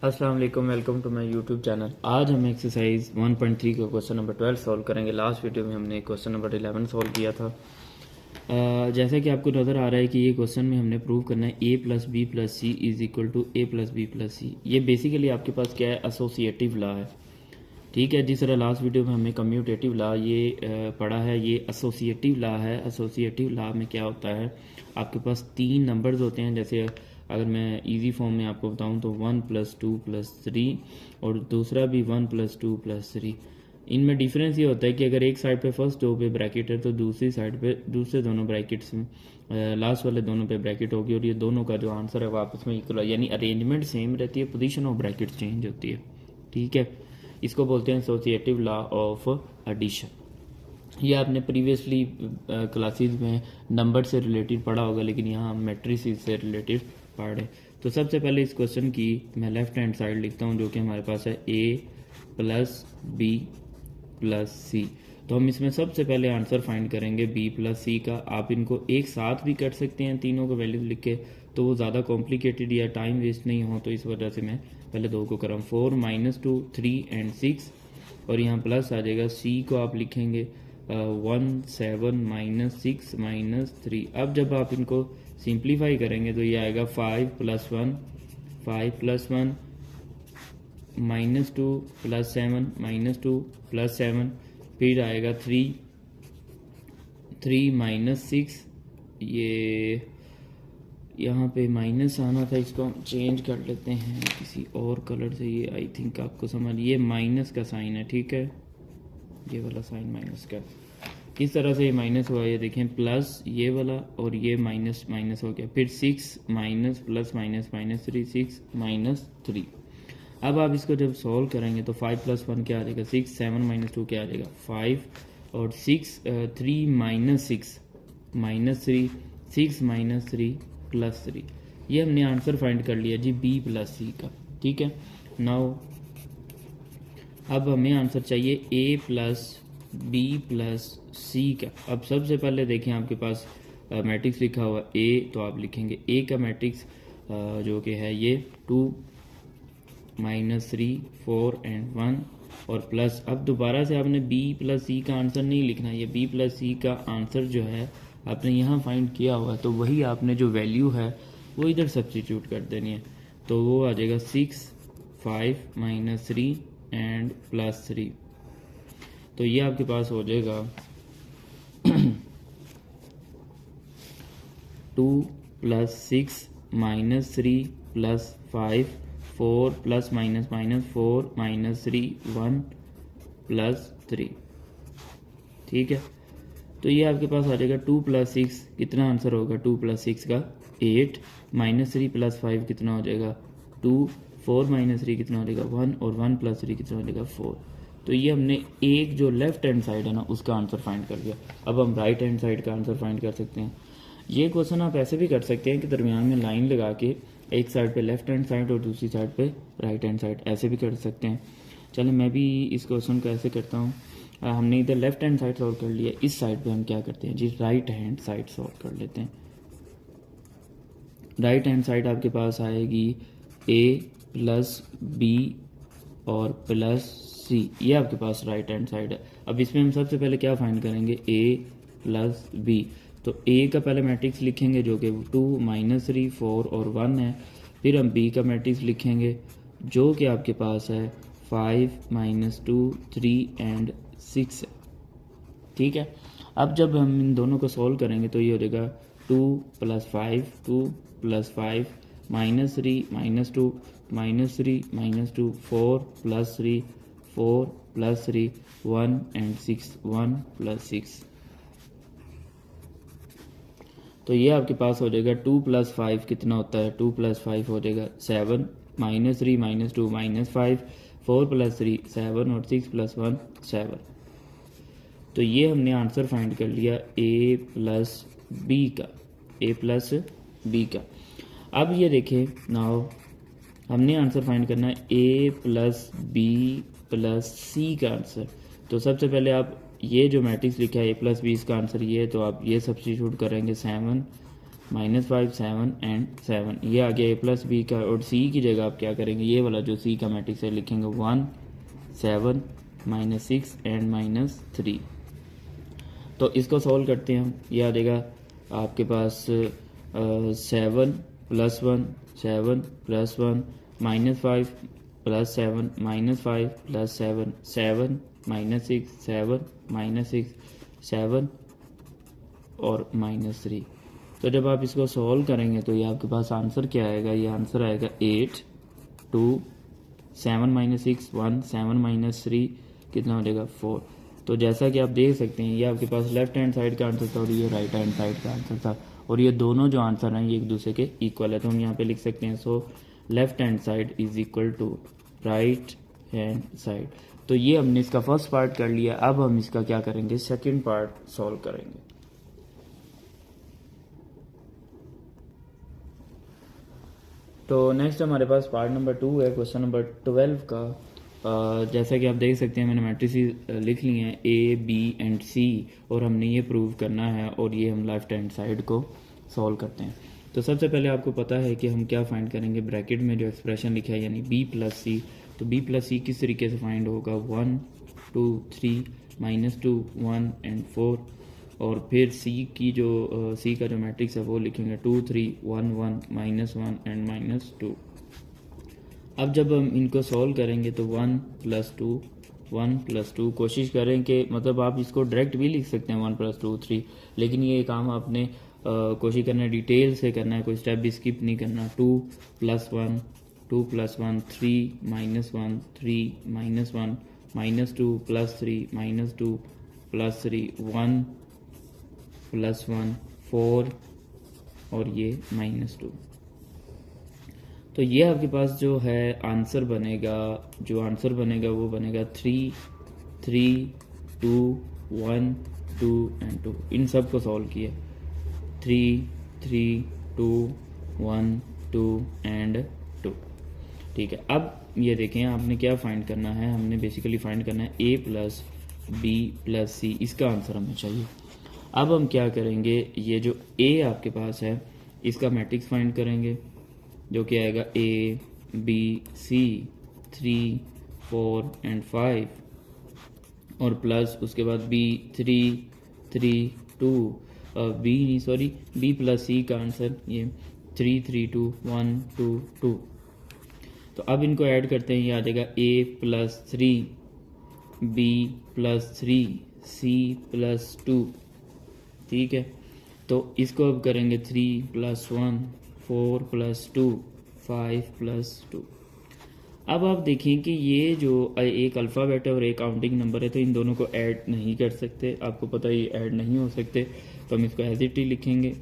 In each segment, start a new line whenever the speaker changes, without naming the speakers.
अस्सलाम वालेकुम, welcome to my YouTube channel. आज हम एक्सरसाइज 1.3 का क्वेश्चन नंबर 12 सॉल्व करेंगे। लास्ट वीडियो में हमने क्वेश्चन नंबर 11 सॉल्व किया था। जैसा कि आपको नज़र आ रहा है कि ये क्वेश्चन में हमने प्रूव करना है a plus b plus c is equal to a plus b plus c. ये बेसिकली आपके पास क्या है, एसोसिएटिव लॉ है। ठीक है, जिस तरह लास्ट वीडियो में हमने कम्यूटेटिव लॉ ये पढ़ा है, ये एसोसिएटिव लॉ है। एसोसिएटिव लॉ में क्या होता है, आपके पास तीन नंबर्स होते हैं। जैसे अगर मैं इजी फॉर्म में आपको बताऊं तो 1 + 2 + 3 और दूसरा भी 1 + 2 + 3। इनमें डिफरेंस ये होता है कि अगर एक साइड पे फर्स्ट दो पे ब्रैकेट है तो दूसरी साइड पे दूसरे दोनों ब्रैकेट्स में लास्ट वाले दोनों पे ब्रैकेट होगी और ये दोनों का जो आंसर है वो आपस में इक्वल है, यानी अरेंजमेंट सेम रहती है, पोजीशन ऑफ ब्रैकेट चेंज होती है। ठीक है, इसको बोलते हैं एसोसिएटिव लॉ ऑफ एडिशन। ये आपने प्रीवियसली क्लासेस में नंबर से रिलेटेड पढ़ा होगा, लेकिन यहाँ हम मैट्रिसेस से रिलेटेड पढ़ रहे। तो सबसे पहले इस क्वेश्चन की मैं लेफ्ट हैंड साइड लिखता हूँ, जो कि हमारे पास है a प्लस बी प्लस सी। तो हम इसमें सबसे पहले आंसर फाइंड करेंगे b प्लस सी का। आप इनको एक साथ भी कर सकते हैं, तीनों को वैल्यूज लिख के, तो वो ज़्यादा कॉम्प्लिकेटेड या टाइम वेस्ट नहीं हो, तो इस वजह से मैं पहले दो को कर रहा हूँ। 4 - 2 3 एंड 6 और यहाँ प्लस आ जाएगा। सी को आप लिखेंगे 1 7 - 6 - 3। अब जब आप इनको सिंप्लीफाई करेंगे तो ये आएगा 5 + 1 5 + 1 -2 + 7 -2 + 7, फिर आएगा 3 - 6। ये यहाँ पे माइनस आना था, इसको हम चेंज कर लेते हैं किसी और कलर से। ये आई थिंक आपको समझ, ये माइनस का साइन है। ठीक है, ये वाला साइन माइनस का, किस तरह से ये माइनस हुआ ये देखें, प्लस ये वाला और ये माइनस माइनस हो गया, फिर 6 माइनस प्लस माइनस -3 6 - 3। अब आप इसको जब सॉल्व करेंगे तो 5 + 1 क्या आ जाएगा 6, 7 - 2 क्या आ जाएगा 5 और 6 3 - 6 -3 6 - 3 + 3। ये हमने आंसर फाइंड कर लिया जी b प्लस सी का। ठीक है, नाउ अब हमें आंसर चाहिए a प्लस बी प्लस सी का। अब सबसे पहले देखें आपके पास मैट्रिक्स लिखा हुआ a, तो आप लिखेंगे a का मैट्रिक्स जो कि है ये 2 -3 4 एंड 1 और प्लस। अब दोबारा से आपने b प्लस सी का आंसर नहीं लिखना, ये b प्लस सी का आंसर जो है आपने यहाँ फाइंड किया हुआ है, तो वही आपने जो वैल्यू है वो इधर सब्स्टिट्यूट कर देनी है। तो वो आ जाएगा 6 5 - 3 एंड +3। तो ये आपके पास हो जाएगा 2 + 6 - 3 + 5 4 ± -4 -3 1 + 3। ठीक है, तो ये आपके पास आ जाएगा 2 + 6 कितना आंसर होगा, 2 + 6 का 8 -3 + 5 कितना हो जाएगा 2 4 - 3 कितना हो जाएगा 1 और 1 + 3 कितना हो जाएगा 4। तो ये हमने एक जो लेफ्ट हैंड साइड है ना उसका आंसर फाइंड कर लिया। अब हम राइट हैंड साइड का आंसर फाइंड कर सकते हैं। ये क्वेश्चन आप ऐसे भी कर सकते हैं कि दरमियान में लाइन लगा के एक साइड पे लेफ्ट हैंड साइड और दूसरी साइड पे राइट हैंड साइड, ऐसे भी कर सकते हैं। चलिए मैं भी इस क्वेश्चन को ऐसे करता हूँ। हमने इधर लेफ्ट हैंड साइड सॉल्व कर लिया, इस साइड पे हम क्या करते हैं जी, राइट हैंड साइड सॉल्व कर लेते हैं। राइट हैंड साइड आपके पास आएगी a प्लस बी और प्लस सी, ये आपके पास राइट हैंड साइड है। अब इसमें हम सबसे पहले क्या फाइंड करेंगे, a प्लस बी। तो a का पहले मैट्रिक्स लिखेंगे जो कि 2 -3 4 और 1 है। फिर हम b का मैट्रिक्स लिखेंगे जो कि आपके पास है 5 - 2 3 एंड 6 है। ठीक है, अब जब हम इन दोनों को सॉल्व करेंगे तो ये हो जाएगा 2 + 5 2 + 5 -3 -2 -3 -2 4 + 3 4 + 3 1 एंड 6 1 + 6। तो ये आपके पास हो जाएगा 2 + 5 कितना होता है, 2 + 5 हो जाएगा 7 -3 -2 -5 4 + 3 7 और 6 + 1 7। तो ये हमने आंसर फाइंड कर लिया a प्लस बी का, a प्लस बी का। अब ये देखें, नाउ हमने आंसर फाइंड करना है a प्लस बी प्लस सी का आंसर। तो सबसे पहले आप ये जो मैट्रिक्स लिखा है a प्लस बी, इसका आंसर ये है, तो आप ये सब्स्टिट्यूट करेंगे 7 -5 7 एंड 7, ये आ गया A+B का। और C की जगह आप क्या करेंगे, ये वाला जो C का मैट्रिक्स है लिखेंगे 1 7 -6 एंड -3। तो इसको सॉल्व करते हैं हम, ये आ जाएगा आपके पास 7 + 1 7 + 1 -5 + 7 -5 + 7 7 -6 7 -6 7 और -3। तो जब आप इसको सॉल्व करेंगे तो ये आपके पास आंसर क्या आएगा, ये आंसर आएगा 8 2 7 -6 1 7 -3 कितना हो जाएगा 4। तो जैसा कि आप देख सकते हैं ये आपके पास लेफ्ट हैंड साइड का आंसर था और ये राइट हैंड साइड का आंसर था, और ये दोनों जो आंसर हैं ये एक दूसरे के इक्वल है। तो हम यहाँ पे लिख सकते हैं so left hand side is equal to right hand side. तो ये हमने इसका फर्स्ट पार्ट कर लिया। अब हम इसका क्या करेंगे, सेकेंड पार्ट सॉल्व करेंगे। तो नेक्स्ट हमारे पास पार्ट नंबर 2 है, क्वेश्चन नंबर 12 का। जैसा कि आप देख सकते हैं मैंने मैट्रिसेस लिख लिए हैं A B एंड C, और हमने ये प्रूव करना है, और ये हम लेफ्ट हैंड साइड को सॉल्व करते हैं। तो सबसे पहले आपको पता है कि हम क्या फाइंड करेंगे, ब्रैकेट में जो एक्सप्रेशन लिखा है यानी B + C। तो B + C किस तरीके से फाइंड होगा, 1 2 3 -2 1 एंड 4, और फिर C की जो C का जो मैट्रिक्स है वो लिखेंगे 2 3 1 1 -1 एंड -2। अब जब हम इनको सॉल्व करेंगे तो 1 + 2 1 + 2, कोशिश करें कि मतलब आप इसको डायरेक्ट भी लिख सकते हैं 1 + 2 3, लेकिन ये काम आपने कोशिश करना है डिटेल से करना है, कोई स्टेप भी स्किप नहीं करना। 2 + 1 2 + 1 3 -1 3 -1 -2 + 3 -2 + 3 1 + 1 4 और ये -2। तो ये आपके पास जो है आंसर बनेगा, जो आंसर बनेगा वो बनेगा 3 3 2 1 2 एंड 2। इन सब को सॉल्व किया 3 3 2 1 2 एंड 2। ठीक है, अब ये देखें आपने क्या फाइंड करना है, हमने बेसिकली फाइंड करना है A + B + C, इसका आंसर हमें चाहिए। अब हम क्या करेंगे, ये जो A आपके पास है इसका मैट्रिक्स फाइंड करेंगे जो कि आएगा A B C 3 4 एंड 5, और प्लस उसके बाद B 3 3 2 B + C का आंसर ये 3 3 2 1 2 2। तो अब इनको ऐड करते हैं, ये आ जाएगा A + 3 B + 3 C + 2। ठीक है, तो इसको अब करेंगे 3 + 1 4 + 2 5 + 2। अब आप देखें कि ये जो एक अल्फ़ाबेट है और एक काउंटिंग नंबर है, तो इन दोनों को ऐड नहीं कर सकते, आपको पता है ये ऐड नहीं हो सकते, तो हम इसको एज इट ही लिखेंगे।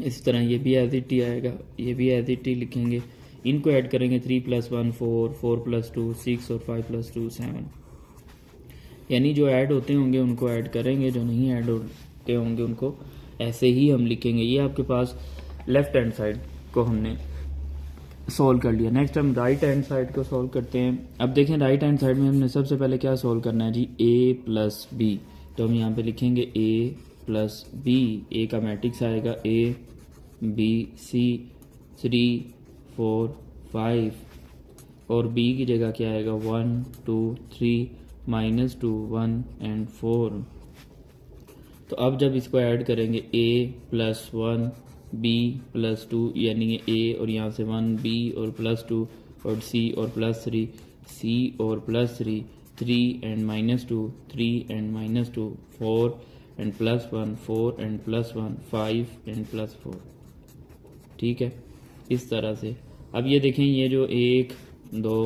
इस तरह ये भी एज इट ही आएगा, ये भी एज इट ही लिखेंगे। इनको ऐड करेंगे 3 + 1 4 4 + 2 6 और 5 + 2 7। यानी जो ऐड होते होंगे उनको ऐड करेंगे, जो नहीं ऐड होते होंगे उनको ऐसे ही हम लिखेंगे। ये आपके पास लेफ्ट हैंड साइड को हमने सॉल्व कर लिया। नेक्स्ट हम राइट हैंड साइड को सॉल्व करते हैं। अब देखें राइट हैंड साइड में हमने सबसे पहले क्या सॉल्व करना है जी, A + B। तो हम यहाँ पे लिखेंगे A + B, A का मैट्रिक्स आएगा A B C 3 4 5, और B की जगह क्या आएगा 1 2 3 -2 1 एंड 4। तो अब जब इसको ऐड करेंगे A + 1 B + 2 यानी ये A और यहाँ से 1 B और +2 और C और +3 C और +3 3 and -2 3 and -2 4 and +1 4 and +1 5 and +4। ठीक है, इस तरह से। अब ये देखें ये जो 1 2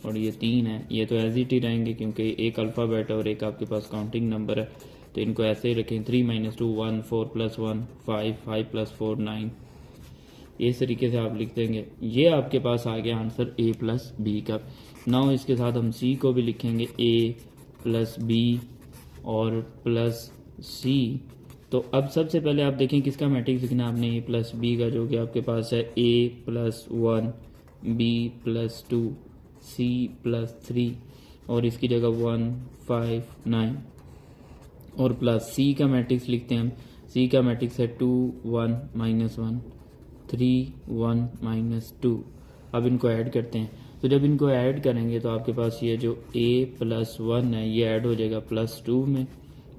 और ये 3 है ये तो एज इट ही रहेंगे क्योंकि एक अल्फ़ाबेट है और एक आपके पास काउंटिंग नंबर है, तो इनको ऐसे ही रखें 3 - 2 1 4 + 1 5 5 + 4 9। इस तरीके से आप लिख देंगे। ये आपके पास आ गया आंसर A + B का। नाउ इसके साथ हम C को भी लिखेंगे A + B और +C। तो अब सबसे पहले आप देखें किसका मैट्रिक्स लिखना है आपने, A + B का, जो कि आपके पास है A + 1 B + 2 C + 3, और इसकी जगह 1 5 9, और प्लस C का मैट्रिक्स लिखते हैं हम सी का मैट्रिक्स है 2 1 -1 3 1 -2। अब इनको ऐड करते हैं, तो जब इनको ऐड करेंगे तो आपके पास ये जो a+1 है ये ऐड हो जाएगा +2 में,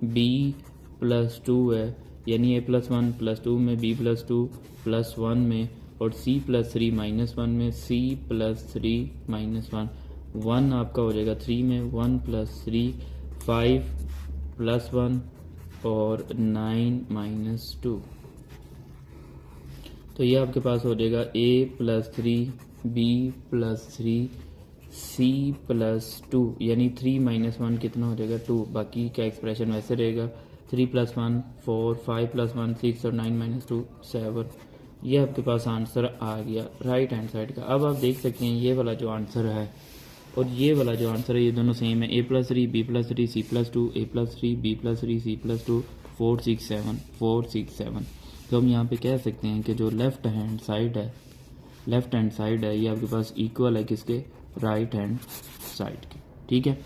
b+2 है यानी a+1 +2 में, b+2 +1 में, और c+3 -1 में, c+3 -1, 1 आपका हो जाएगा 3 में, 1 + 3 5 +1 और 9 -2। तो ये आपके पास हो जाएगा a+3 b+3 c+2 यानी 3 -1 कितना हो जाएगा 2। बाकी का एक्सप्रेशन वैसे रहेगा 3 + 1 4 5 + 1 6 और 9 -2 7। ये आपके पास आंसर आ गया राइट हैंड साइड का। अब आप देख सकते हैं ये वाला जो आंसर है और ये वाला जो आंसर है ये दोनों सेम है, a+3 b+3 c+2 a+3 b+3 c+2 4 6 7 4 6 7। तो हम यहाँ पे कह सकते हैं कि जो लेफ़्ट हैंड साइड है ये आपके पास इक्वल है किसके, राइट हैंड साइड के। ठीक है,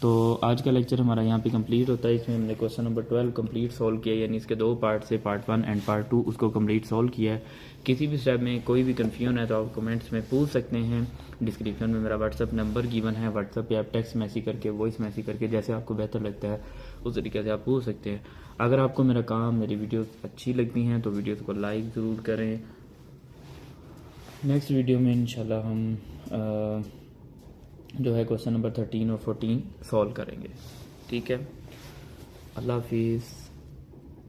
तो आज का लेक्चर हमारा यहाँ पे कंप्लीट होता है। इसमें हमने क्वेश्चन नंबर 12 कंप्लीट सॉल्व किया, यानी इसके 2 पार्ट से पार्ट 1 एंड पार्ट 2 उसको कंप्लीट सॉल्व किया है। किसी भी स्टेप में कोई भी कन्फ्यूजन है तो आप कमेंट्स में पूछ सकते हैं। डिस्क्रिप्शन में मेरा व्हाट्सअप नंबर गिवन है, व्हाट्सअप पे आप टेक्स्ट मैसेज करके, वॉइस मैसेज करके, जैसे आपको बेहतर लगता है उस तरीके से आप पूछ सकते हैं। अगर आपको मेरा काम, मेरी वीडियोस अच्छी लगती हैं तो वीडियोस को लाइक ज़रूर करें। नेक्स्ट वीडियो में इंशाल्लाह हम जो है क्वेश्चन नंबर 13 और 14 सॉल्व करेंगे। ठीक है, अल्लाह हाफिज़।